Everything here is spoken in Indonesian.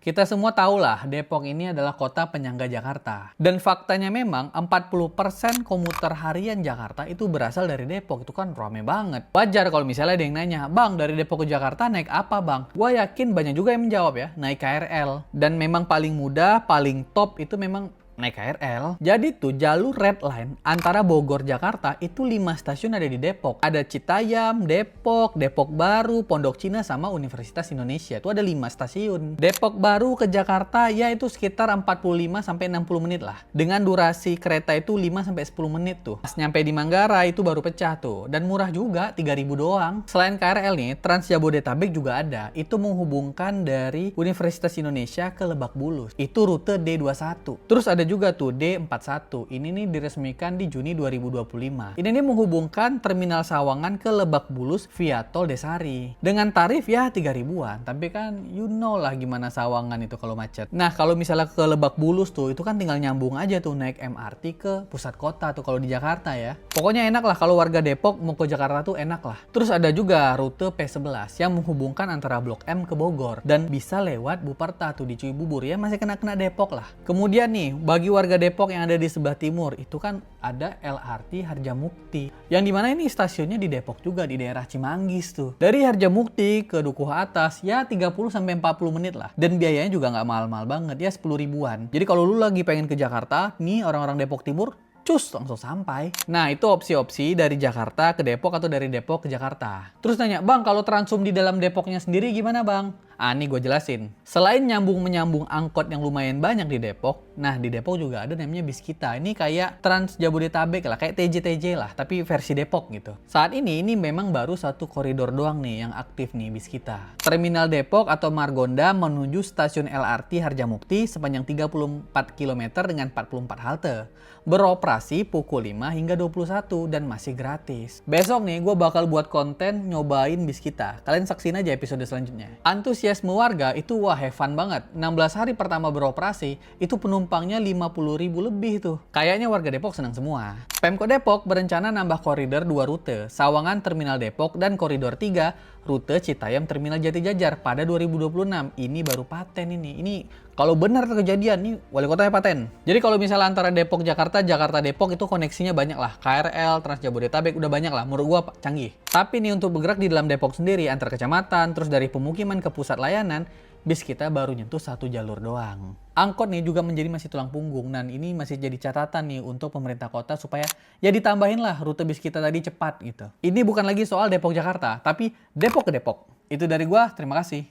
Kita semua tahulah Depok ini adalah kota penyangga Jakarta. Dan faktanya memang 40% komuter harian Jakarta itu berasal dari Depok. Itu kan rame banget. Wajar kalau misalnya ada yang nanya, "Bang, dari Depok ke Jakarta naik apa, Bang?" Gua yakin banyak juga yang menjawab ya, naik KRL. Dan memang paling mudah, paling top itu memang naik KRL. Jadi tuh jalur Red Line antara Bogor Jakarta itu 5 stasiun ada di Depok. Ada Citayam, Depok, Depok Baru, Pondok Cina sama Universitas Indonesia. Itu ada 5 stasiun. Depok Baru ke Jakarta ya itu sekitar 45 sampai 60 menit lah. Dengan durasi kereta itu 5 sampai 10 menit tuh. Pas nyampe di Manggarai itu baru pecah tuh. Dan murah juga, 3.000 doang. Selain KRL nih, Trans Jabodetabek juga ada. Itu menghubungkan dari Universitas Indonesia ke Lebak Bulus. Itu rute D21. Terus ada juga tuh D41. Ini nih diresmikan di Juni 2025. Ini nih menghubungkan Terminal Sawangan ke Lebak Bulus via Tol Desari. Dengan tarif ya 3.000-an. Tapi kan you know lah gimana Sawangan itu kalau macet. Nah, kalau misalnya ke Lebak Bulus tuh itu kan tinggal nyambung aja tuh naik MRT ke pusat kota tuh kalau di Jakarta ya. Pokoknya enak lah kalau warga Depok mau ke Jakarta tuh enak lah. Terus ada juga rute P11 yang menghubungkan antara Blok M ke Bogor dan bisa lewat Buperta tuh di Cibubur ya, masih kena Depok lah. Kemudian nih bagi warga Depok yang ada di sebelah timur itu kan ada LRT Harjamukti yang dimana ini stasiunnya di Depok juga di daerah Cimanggis tuh. Dari Harjamukti ke Dukuh Atas ya 30 sampai 40 menit lah. Dan biayanya juga nggak mahal-mahal banget ya 10 ribuan. Jadi kalau lu lagi pengen ke Jakarta nih orang-orang Depok Timur cus langsung sampai. Nah itu opsi-opsi dari Jakarta ke Depok atau dari Depok ke Jakarta. Terus nanya, "Bang kalau Transum di dalam Depoknya sendiri gimana, Bang?" Ah, nih gue jelasin. Selain nyambung-menyambung angkot yang lumayan banyak di Depok, nah di Depok juga ada namanya Biskita. Ini kayak Trans Jabodetabek lah, kayak TJ lah, tapi versi Depok gitu. Saat ini memang baru satu koridor doang nih yang aktif nih Biskita. Terminal Depok atau Margonda menuju stasiun LRT Harjamukti sepanjang 34 km dengan 44 halte. Beroperasi pukul 5 hingga 21 dan masih gratis. Besok nih gue bakal buat konten nyobain Biskita. Kalian saksin aja episode selanjutnya. Antusiasme warga itu wah have fun banget. 16 hari pertama beroperasi itu penumpangnya 50.000 lebih tuh. Kayaknya warga Depok senang semua. Pemkot Depok berencana nambah koridor 2 rute, Sawangan Terminal Depok dan koridor 3 rute Citayam Terminal Jatijajar pada 2026. Ini baru paten ini. Ini kalau benar kejadian nih wali kotanya paten. Jadi kalau misalnya antara Depok Jakarta, Jakarta Depok itu koneksinya banyak lah. KRL, Trans Jabodetabek udah banyak lah. Menurut gua canggih. Tapi nih untuk bergerak di dalam Depok sendiri antar kecamatan, terus dari pemukiman ke pusat layanan, bis kita baru nyentuh satu jalur doang. Angkot nih juga menjadi masih tulang punggung dan ini masih jadi catatan nih untuk pemerintah kota supaya ya ditambahin lah rute bis kita tadi cepat gitu. Ini bukan lagi soal Depok Jakarta, tapi Depok ke Depok. Itu dari gua, terima kasih.